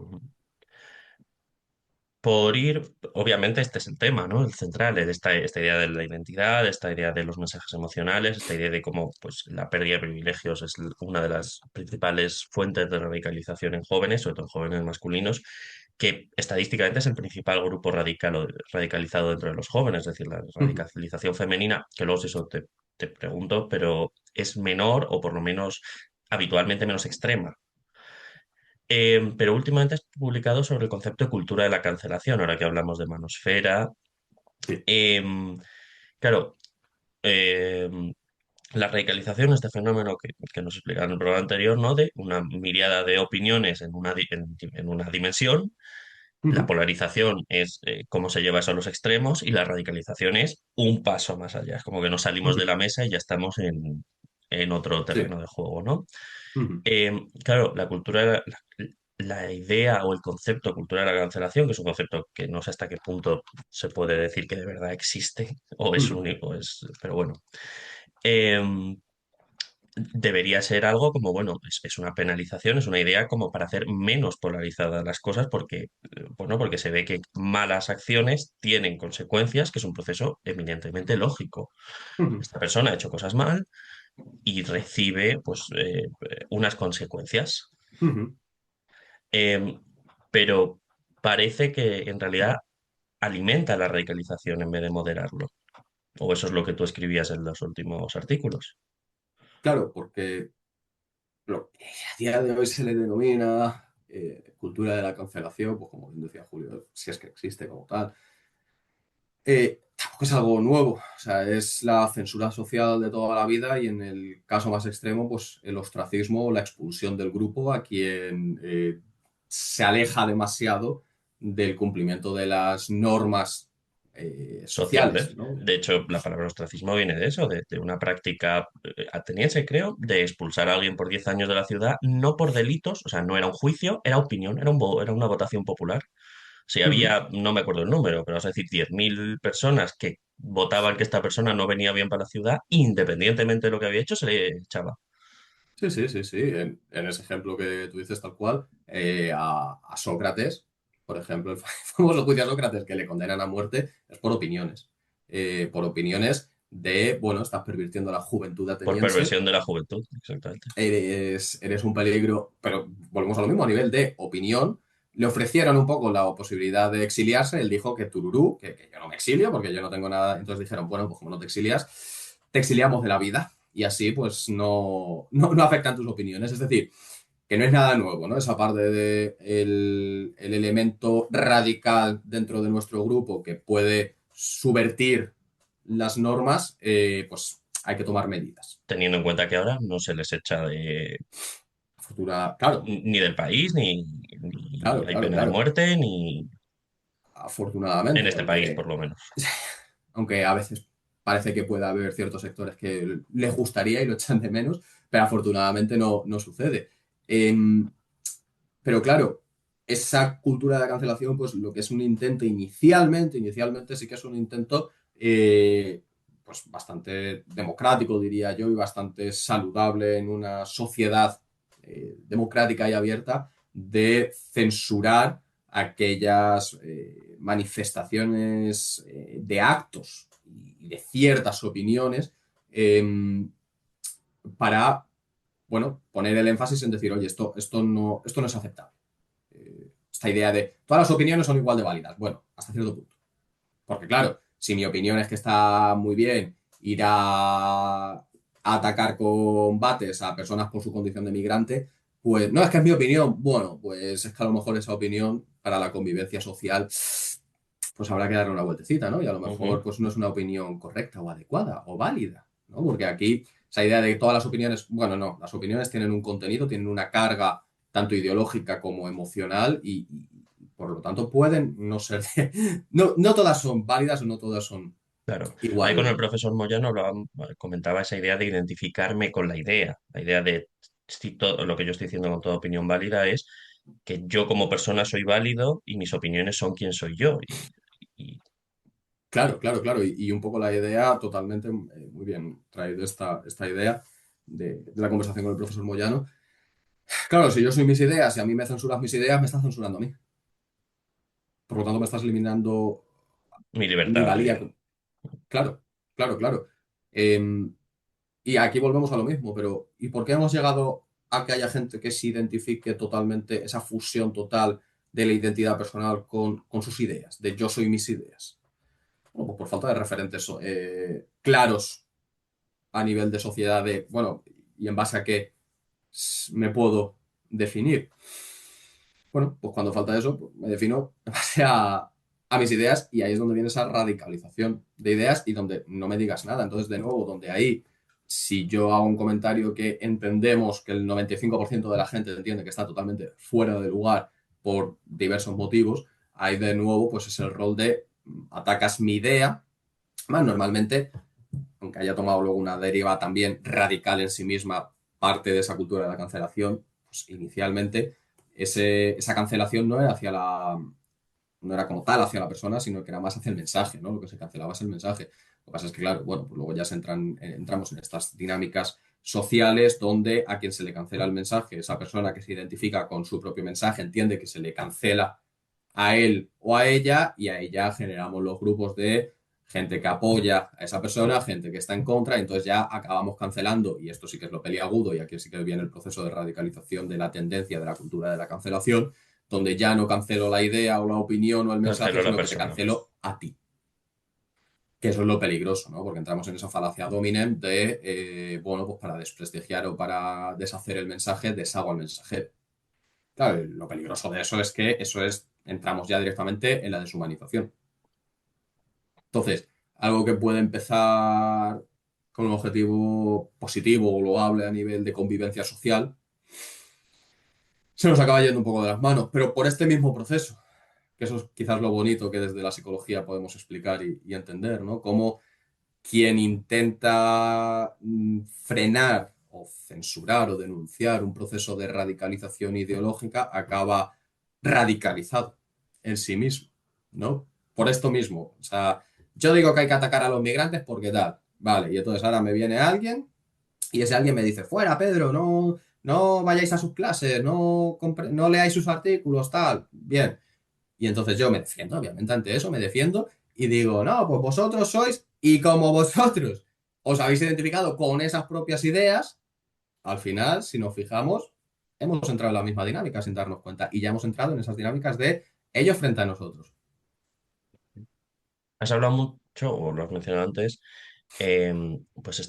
Por ir, obviamente este es el tema, ¿no? El central, esta idea de la identidad, esta idea de los mensajes emocionales, esta idea de cómo pues, la pérdida de privilegios es una de las principales fuentes de radicalización en jóvenes, sobre todo en jóvenes masculinos, que estadísticamente es el principal grupo radicalizado dentro de los jóvenes, es decir, la radicalización femenina, que luego si eso te pregunto, pero es menor o por lo menos habitualmente menos extrema. Pero últimamente has publicado sobre el concepto de cultura de la cancelación, ahora que hablamos de manosfera. Sí. Em, claro, em, la radicalización, este fenómeno que nos explicaba en el programa anterior, ¿no? De una miriada de opiniones en una dimensión. La polarización es cómo se lleva eso a los extremos y la radicalización es un paso más allá. Es como que nos salimos de la mesa y ya estamos en otro Sí. terreno de juego, ¿no? Claro, la idea o el concepto cultura de la cancelación, que es un concepto que no sé hasta qué punto se puede decir que de verdad existe o es Ujú, único, pero bueno, em, debería ser algo como, bueno, es una penalización, es una idea como para hacer menos polarizadas las cosas porque, bueno, porque se ve que malas acciones tienen consecuencias, que es un proceso eminentemente lógico. ujú, Esta persona ha hecho cosas mal y recibe, pues, unas consecuencias. ujú. Em, pero parece que en realidad alimenta la radicalización en vez de moderarlo. O eso es lo que tú escribías en los últimos artículos. Claro, porque lo que a día de hoy se le denomina cultura de la cancelación, pues como bien decía Julio, si es que existe como tal, tampoco es algo nuevo. O sea, es la censura social de toda la vida y en el caso más extremo, pues el ostracismo o la expulsión del grupo a quien se aleja demasiado del cumplimiento de las normas sociales, Sociales. ¿no? De hecho, la palabra ostracismo viene de eso, de una práctica ateniense, creo, de expulsar a alguien por 10 años de la ciudad, no por delitos, o sea, no era un juicio, era opinión, era una votación popular. Si Ujú. había, no me acuerdo el número, pero vamos a decir 10.000 personas que votaban que esta persona no venía bien para la ciudad, independientemente de lo que había hecho, se le echaba. Sí, sí, sí, sí. En ese ejemplo que tú dices tal cual, a Sócrates, por ejemplo, el famoso juicio a Sócrates que le condenan a muerte es por opiniones. Por opiniones de, bueno, estás pervirtiendo la juventud Por ateniense, perversión de la juventud, exactamente. eres un peligro, pero volvemos a lo mismo, a nivel de opinión. Le ofrecieron un poco la posibilidad de exiliarse, él dijo que tururú, que yo no me exilio porque yo no tengo nada, entonces dijeron, bueno, pues como no te exilias, te exiliamos de la vida y así pues no afectan tus opiniones, es decir, que no es nada nuevo, ¿no? Esa parte de el elemento radical dentro de nuestro grupo que puede subvertir las normas, pues hay que tomar medidas. Teniendo en cuenta que ahora no se les echa Claro, ni del país, ni claro, hay claro, pena de claro. muerte, ni en Afortunadamente, este país, por lo menos. aunque a veces parece que pueda haber ciertos sectores que les gustaría y lo echan de menos, pero afortunadamente no sucede. Em, pero claro, esa cultura de la cancelación, pues lo que es un intento inicialmente sí que es un intento pues bastante democrático, diría yo, y bastante saludable en una sociedad democrática y abierta de censurar aquellas manifestaciones de actos y de ciertas opiniones eh, para, bueno, poner el énfasis en decir, oye, esto no es aceptable. Esta idea de todas las opiniones son igual de válidas. Bueno, hasta cierto punto. Porque claro, si mi opinión es que está muy bien ir a atacar con bates a personas por su condición de migrante, pues no es que es mi opinión. Bueno, pues es que a lo mejor esa opinión para la convivencia social, pues habrá que darle una vueltecita, ¿no? Y a lo mejor Ujú. pues no es una opinión correcta o adecuada o válida, ¿no? Porque aquí esa idea de que todas las opiniones, bueno, no, las opiniones tienen un contenido, tienen una carga tanto ideológica como emocional y por lo tanto pueden no ser, no todas son válidas o no todas son Claro. Ahí con el igual. profesor Moyano comentaba esa idea de identificarme con la idea de si todo lo que yo estoy diciendo con toda opinión válida es que yo como persona soy válido y mis opiniones son quien soy yo. Y Claro, claro, claro. Y un poco la idea totalmente, muy bien, traído esta idea de la conversación con el profesor Moyano. Claro, si yo soy mis ideas y a mí me censuras mis ideas, me estás censurando a mí. Por lo tanto, me estás eliminando mi mi libertad valía. de... Claro, claro, claro. Eh, y aquí volvemos a lo mismo, pero ¿y por qué hemos llegado a que haya gente que se identifique totalmente esa fusión total de la identidad personal con sus ideas, de yo soy mis ideas? Bueno, pues por falta de referentes claros a nivel de sociedad de, bueno, y en base a qué me puedo definir. Bueno, pues cuando falta eso, pues me defino en base a mis ideas y ahí es donde viene esa radicalización de ideas y donde no me digas nada. Entonces, de nuevo, donde ahí, si yo hago un comentario que entendemos que el 95% de la gente entiende que está totalmente fuera de lugar por diversos motivos, ahí de nuevo, pues es el rol de atacas mi idea, más normalmente, aunque haya tomado luego una deriva también radical en sí misma, parte de esa cultura de la cancelación, pues inicialmente esa cancelación no era como tal hacia la persona, sino que era más hacia el mensaje, ¿no? Lo que se cancelaba es el mensaje. Lo que pasa es que, claro, bueno, pues luego ya entramos en estas dinámicas sociales donde a quien se le cancela el mensaje, esa persona que se identifica con su propio mensaje, entiende que se le cancela a él o a ella, y a ella generamos los grupos de gente que apoya a esa persona, gente que está en contra, y entonces ya acabamos cancelando, y esto sí que es lo peliagudo, y aquí sí que viene el proceso de radicalización de la tendencia de la cultura de la cancelación, donde ya no cancelo la idea o la opinión o el mensaje, Cancelo a la sino que te persona. cancelo a ti. Que eso es lo peligroso, ¿no? Porque entramos en esa falacia dominem de, bueno, pues para desprestigiar o para deshacer el mensaje, deshago al mensajero. Claro, lo peligroso de eso es que entramos ya directamente en la deshumanización. Entonces, algo que puede empezar con un objetivo positivo o loable a nivel de convivencia social, se nos acaba yendo un poco de las manos, pero por este mismo proceso, que eso es quizás lo bonito que desde la psicología podemos explicar y entender, ¿no? Cómo quien intenta frenar o censurar o denunciar un proceso de radicalización ideológica acaba radicalizado en sí mismo, ¿no? Por esto mismo. O sea, yo digo que hay que atacar a los migrantes porque tal, vale, y entonces ahora me viene alguien y ese alguien me dice, fuera, Pedro, no vayáis a sus clases, no leáis sus artículos, tal, bien. Y entonces yo me defiendo, obviamente, ante eso me defiendo y digo, no, pues vosotros sois, y como vosotros os habéis identificado con esas propias ideas, al final, si nos fijamos, hemos entrado en la misma dinámica sin darnos cuenta y ya hemos entrado en esas dinámicas de ellos frente a nosotros. Has hablado mucho, o lo has mencionado antes, pues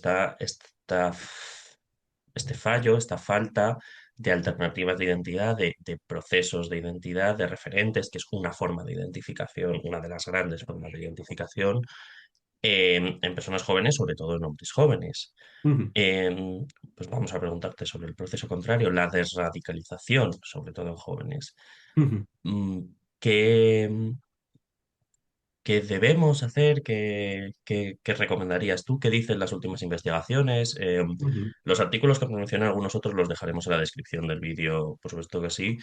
este fallo, esta falta de alternativas de identidad, de procesos de identidad, de referentes, que es una forma de identificación, una de las grandes formas de identificación en personas jóvenes, sobre todo en hombres jóvenes. Ujú, Em, pues vamos a preguntarte sobre el proceso contrario, la desradicalización, sobre todo en jóvenes. ujú, Mm, ¿Qué, qué debemos hacer? ¿Qué recomendarías tú? ¿Qué dicen las últimas investigaciones? ujú. Los artículos que mencioné, algunos otros los dejaremos en la descripción del vídeo, por supuesto que sí.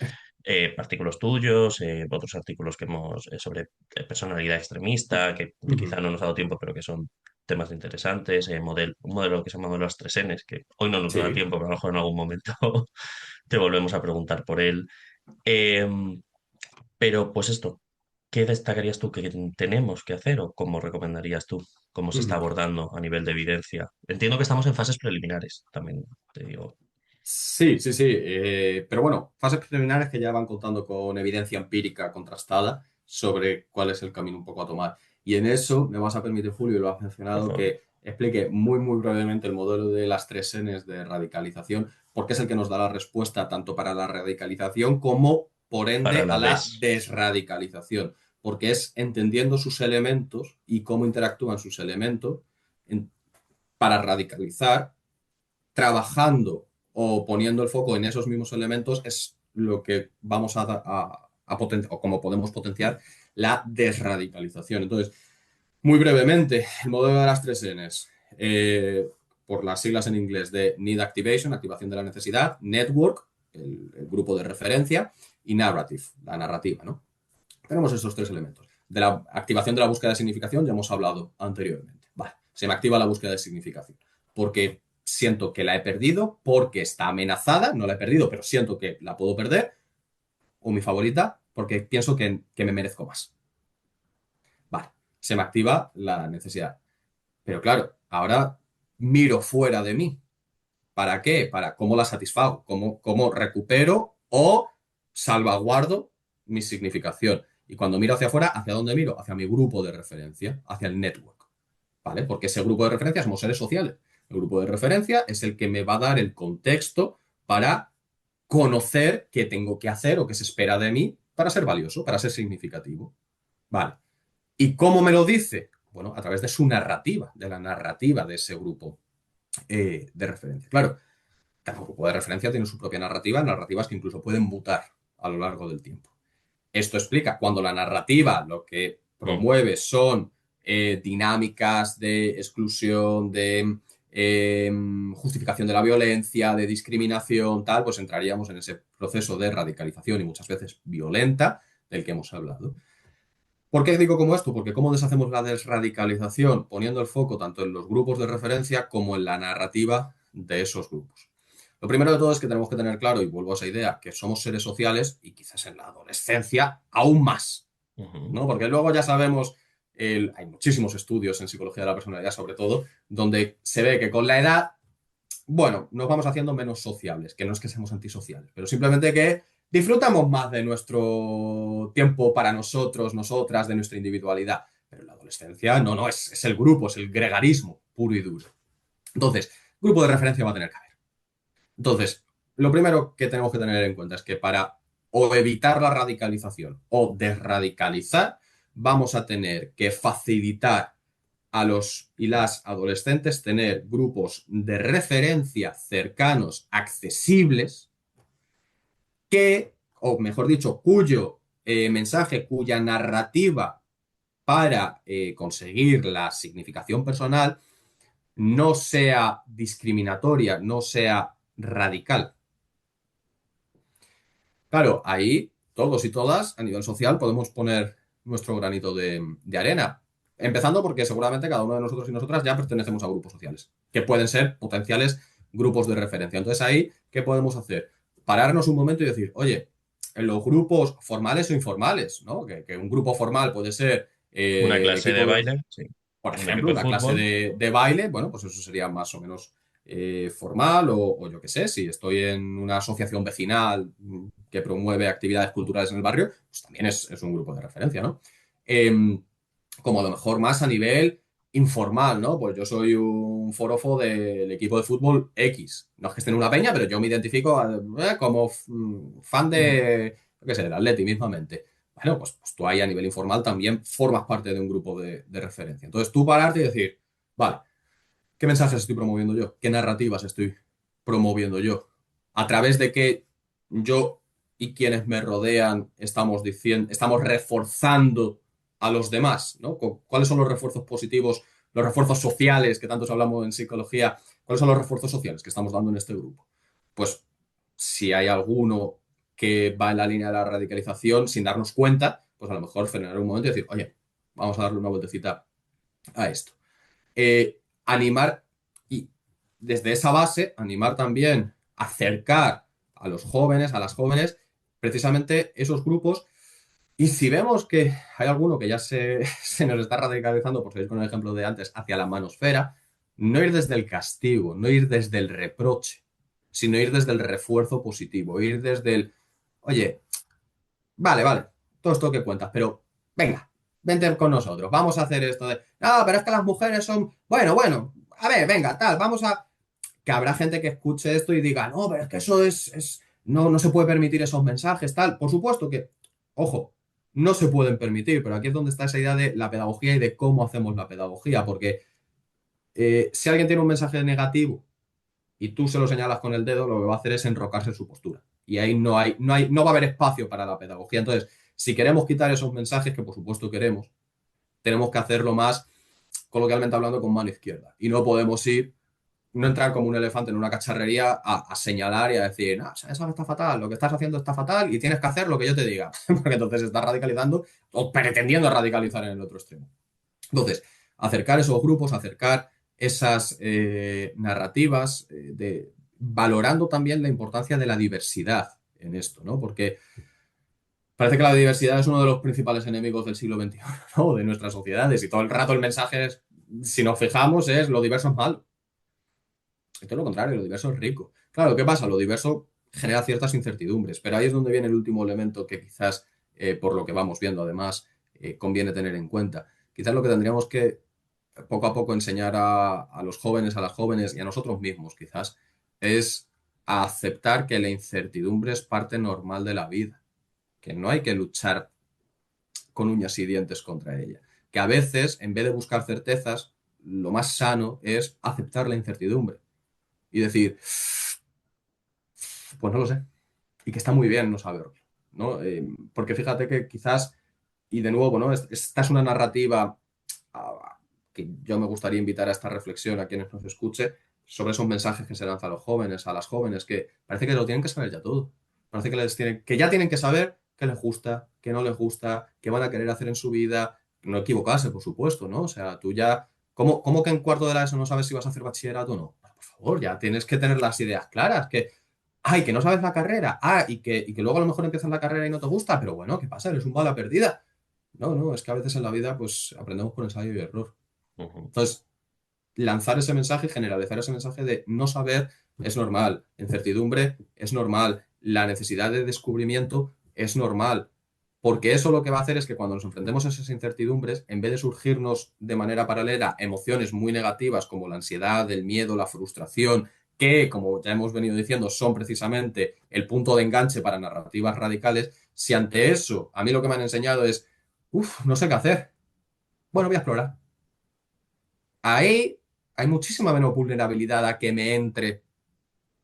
Artículos tuyos, otros artículos que hemos sobre personalidad extremista, que Ujú. quizá no nos ha dado tiempo, pero que son temas interesantes. Un modelo que se llama modelo de las tres Ns, que hoy no nos da Sí. tiempo, pero a lo mejor en algún momento te volvemos a preguntar por él. Em, pero pues esto, ¿qué destacarías tú que tenemos que hacer o cómo recomendarías tú cómo se está Ujú. abordando a nivel de evidencia? Entiendo que estamos en fases preliminares, también te digo. Sí, sí, sí. Pero bueno, fases preliminares que ya van contando con evidencia empírica contrastada sobre cuál es el camino un poco a tomar. Y en eso me vas a permitir, Julio, y lo has Por mencionado, favor. que explique muy, muy brevemente el modelo de las tres Ns de radicalización, porque es el que nos da la respuesta tanto para la radicalización como, por Para ende, a la la DES. desradicalización, porque es entendiendo sus elementos y cómo interactúan sus elementos en- para radicalizar trabajando o poniendo el foco en esos mismos elementos es lo que vamos a potenciar o como podemos potenciar la desradicalización. Entonces, muy brevemente, el modelo de las tres Ns, por las siglas en inglés de Need Activation, activación de la necesidad, Network, el grupo de referencia, y Narrative, la narrativa, ¿no? Tenemos estos tres elementos. De la activación de la búsqueda de significación ya hemos hablado anteriormente. Vale, se me activa la búsqueda de significación porque siento que la he perdido, porque está amenazada, no la he perdido, pero siento que la puedo perder, o mi favorita, porque pienso que me merezco más. Vale, se me activa la necesidad. Pero claro, ahora miro fuera de mí. ¿Para qué? Para cómo la satisfago, cómo recupero o salvaguardo mi significación. Y cuando miro hacia afuera, ¿hacia dónde miro? Hacia mi grupo de referencia, hacia el network. ¿Vale? Porque ese grupo de referencia somos seres sociales. El grupo de referencia es el que me va a dar el contexto para conocer qué tengo que hacer o qué se espera de mí para ser valioso, para ser significativo. Vale. ¿Y cómo me lo dice? Bueno, a través de su narrativa, de la narrativa de ese grupo de referencia. Claro, cada grupo de referencia tiene su propia narrativa, narrativas que incluso pueden mutar a lo largo del tiempo. Esto explica cuando la narrativa lo que Mm, promueve son dinámicas de exclusión, de justificación de la violencia, de discriminación, tal, pues entraríamos en ese proceso de radicalización y muchas veces violenta del que hemos hablado. ¿Por qué digo como esto? Porque ¿cómo deshacemos la desradicalización? Poniendo el foco tanto en los grupos de referencia como en la narrativa de esos grupos. Lo primero de todo es que tenemos que tener claro, y vuelvo a esa idea, que somos seres sociales y quizás en la adolescencia aún más, ¿no? Porque luego ya sabemos, hay muchísimos estudios en psicología de la personalidad sobre todo, donde se ve que con la edad, bueno, nos vamos haciendo menos sociables, que no es que seamos antisociales, pero simplemente que disfrutamos más de nuestro tiempo para nosotros, nosotras, de nuestra individualidad. Pero en la adolescencia no, es el grupo, es el gregarismo puro y duro. Entonces, grupo de referencia va a tener que haber. Entonces, lo primero que tenemos que tener en cuenta es que para o evitar la radicalización o desradicalizar, vamos a tener que facilitar a los y las adolescentes tener grupos de referencia cercanos, accesibles, que, o mejor dicho, cuyo mensaje, cuya narrativa para conseguir la significación personal no sea discriminatoria, no sea radical. Claro, ahí todos y todas a nivel social podemos poner nuestro granito de arena. Empezando porque seguramente cada uno de nosotros y nosotras ya pertenecemos a grupos sociales, que pueden ser potenciales grupos de referencia. Entonces ahí, ¿qué podemos hacer? Pararnos un momento y decir, oye, en los grupos formales o informales, ¿no? Que un grupo formal puede ser Una el clase de equipo de, baile, sí. por Un ejemplo, equipo de una clase fútbol. de baile, bueno, pues eso sería más o menos formal o yo qué sé, si estoy en una asociación vecinal que promueve actividades culturales en el barrio, pues también es un grupo de referencia, ¿no? Como a lo mejor más a nivel informal, ¿no? Pues yo soy un forofo del equipo de fútbol X. No es que esté en una peña, pero yo me identifico como fan de, yo qué sé, del Atleti mismamente. Bueno, pues tú ahí a nivel informal también formas parte de un grupo de referencia. Entonces tú pararte y decir, vale, ¿qué mensajes estoy promoviendo yo? ¿Qué narrativas estoy promoviendo yo? ¿A través de qué yo y quienes me rodean estamos diciendo, estamos reforzando a los demás, ¿no? ¿Cuáles son los refuerzos positivos, los refuerzos sociales que tantos hablamos en psicología? ¿Cuáles son los refuerzos sociales que estamos dando en este grupo? Pues si hay alguno que va en la línea de la radicalización sin darnos cuenta, pues a lo mejor frenar un momento y decir, oye, vamos a darle una vueltecita a esto. Animar y desde esa base, animar también, acercar a los jóvenes, a las jóvenes, precisamente esos grupos. Y si vemos que hay alguno que ya se nos está radicalizando, por seguir con el ejemplo de antes, hacia la manosfera, no ir desde el castigo, no ir desde el reproche, sino ir desde el refuerzo positivo, ir desde el, oye, vale, todo esto que cuentas, pero venga, vente con nosotros, vamos a hacer esto de, no, pero es que las mujeres son, bueno, a ver, venga, tal, vamos a, que habrá gente que escuche esto y diga, no, pero es que eso no se puede permitir esos mensajes, tal, por supuesto que, ojo, no se pueden permitir, pero aquí es donde está esa idea de la pedagogía y de cómo hacemos la pedagogía, porque si alguien tiene un mensaje negativo y tú se lo señalas con el dedo, lo que va a hacer es enrocarse en su postura. Y ahí no va a haber espacio para la pedagogía. Entonces, si queremos quitar esos mensajes, que por supuesto queremos, tenemos que hacerlo más, coloquialmente hablando, con mano izquierda. Y no podemos no entrar como un elefante en una cacharrería a señalar y a decir, no, eso está fatal, lo que estás haciendo está fatal y tienes que hacer lo que yo te diga. Porque entonces estás radicalizando o pretendiendo radicalizar en el otro extremo. Entonces, acercar esos grupos, acercar esas narrativas, valorando también la importancia de la diversidad en esto, ¿no? Porque parece que la diversidad es uno de los principales enemigos del siglo XXI, ¿no? De nuestras sociedades. Y todo el rato el mensaje es, si nos fijamos, es lo diverso es malo. Esto es lo contrario, lo diverso es rico. Claro, ¿qué pasa? Lo diverso genera ciertas incertidumbres, pero ahí es donde viene el último elemento que quizás, por lo que vamos viendo, además, conviene tener en cuenta. Quizás lo que tendríamos que poco a poco enseñar a los jóvenes, a las jóvenes y a nosotros mismos, quizás, es a aceptar que la incertidumbre es parte normal de la vida, que no hay que luchar con uñas y dientes contra ella, que a veces, en vez de buscar certezas, lo más sano es aceptar la incertidumbre y decir, pues no lo sé, y que está muy bien no saberlo, ¿no? Porque fíjate que quizás, y de nuevo, ¿no? Esta es una narrativa que yo me gustaría invitar a esta reflexión a quienes nos escuche, sobre esos mensajes que se lanzan a los jóvenes, a las jóvenes, que parece que lo tienen que saber ya todo. Parece que ya tienen que saber qué les gusta, qué no les gusta, qué van a querer hacer en su vida. No equivocarse, por supuesto, ¿no? O sea, tú ya... ¿Cómo que en cuarto de la ESO no sabes si vas a hacer bachillerato o no? Por favor, ya tienes que tener las ideas claras. Que no sabes la carrera. Y que luego a lo mejor empiezas la carrera y no te gusta. Pero bueno, ¿qué pasa? Eres un bala perdida. No, es que a veces en la vida pues aprendemos por ensayo y error. Entonces, lanzar ese mensaje, generalizar ese mensaje de no saber es normal, incertidumbre es normal, la necesidad de descubrimiento es normal, porque eso lo que va a hacer es que cuando nos enfrentemos a esas incertidumbres, en vez de surgirnos de manera paralela emociones muy negativas como la ansiedad, el miedo, la frustración, que, como ya hemos venido diciendo, son precisamente el punto de enganche para narrativas radicales, si ante eso a mí lo que me han enseñado es, no sé qué hacer, bueno, voy a explorar. Ahí hay muchísima menos vulnerabilidad a que me entre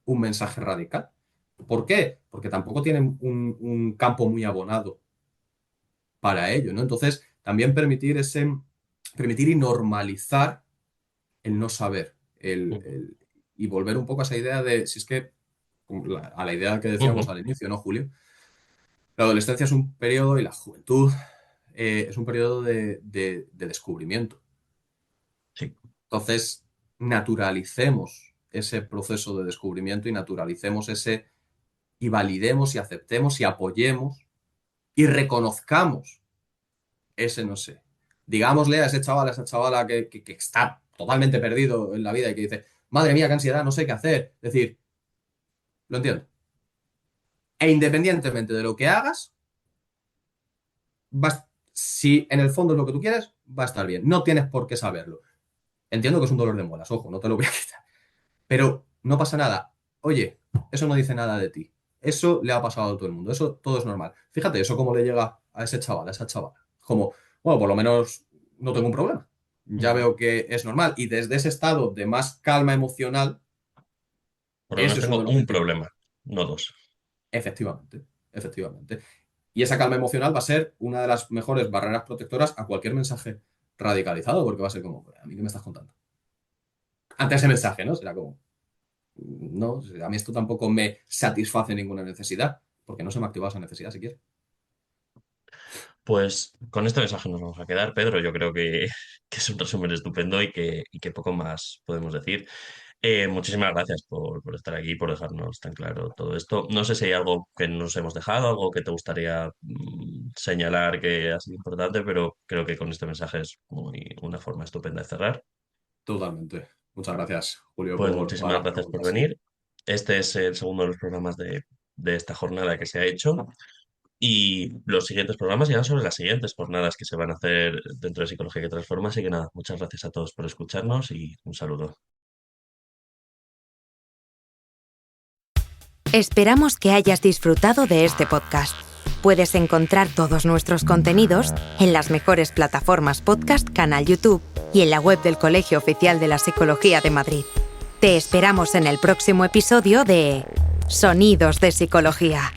un mensaje radical. ¿Por qué? Porque tampoco tienen un campo muy abonado para ello, ¿no? Entonces, también permitir y normalizar el no saber, y volver un poco a esa idea de, si es que, a la idea que decíamos al inicio, ¿no, Julio? La adolescencia es un periodo y la juventud es un periodo de descubrimiento. Sí. Entonces, naturalicemos ese proceso de descubrimiento y naturalicemos y validemos y aceptemos y apoyemos y reconozcamos ese no sé. Digámosle a ese chaval, a esa chavala que está totalmente perdido en la vida y que dice, madre mía, qué ansiedad, no sé qué hacer. Es decir, lo entiendo. E independientemente de lo que hagas, si en el fondo es lo que tú quieres, va a estar bien. No tienes por qué saberlo. Entiendo que es un dolor de muelas, ojo, no te lo voy a quitar. Pero no pasa nada. Oye, eso no dice nada de ti. Eso le ha pasado a todo el mundo. Eso todo es normal. Fíjate, eso cómo le llega a ese chaval, a esa chavala. Como, bueno, por lo menos no tengo un problema. Ya veo que es normal. Y desde ese estado de más calma emocional, Por lo ese menos es uno tengo de los un objetivos. problema, no dos. Efectivamente. Y esa calma emocional va a ser una de las mejores barreras protectoras a cualquier mensaje radicalizado, porque va a ser como, ¿a mí qué me estás contando? Ante ese mensaje, ¿no? Será como, no, a mí esto tampoco me satisface ninguna necesidad, porque no se me ha activado esa necesidad siquiera. Pues con este mensaje nos vamos a quedar, Pedro. Yo creo que, que es un resumen estupendo y que poco más podemos decir. Muchísimas gracias por estar aquí, por dejarnos tan claro todo esto. No sé si hay algo que nos hemos dejado, algo que te gustaría señalar que ha sido importante, pero creo que con este mensaje es una forma estupenda de cerrar. Totalmente. Muchas gracias, Julio, Pues por todas muchísimas las gracias por preguntas. venir. Este es el segundo de los programas de esta jornada que se ha hecho. Y los siguientes programas irán sobre las siguientes jornadas que se van a hacer dentro de Psicología que Transforma. Así que nada, muchas gracias a todos por escucharnos y un saludo. Esperamos que hayas disfrutado de este podcast. Puedes encontrar todos nuestros contenidos en las mejores plataformas podcast, canal YouTube y en la web del Colegio Oficial de la Psicología de Madrid. Te esperamos en el próximo episodio de Sonidos de Psicología.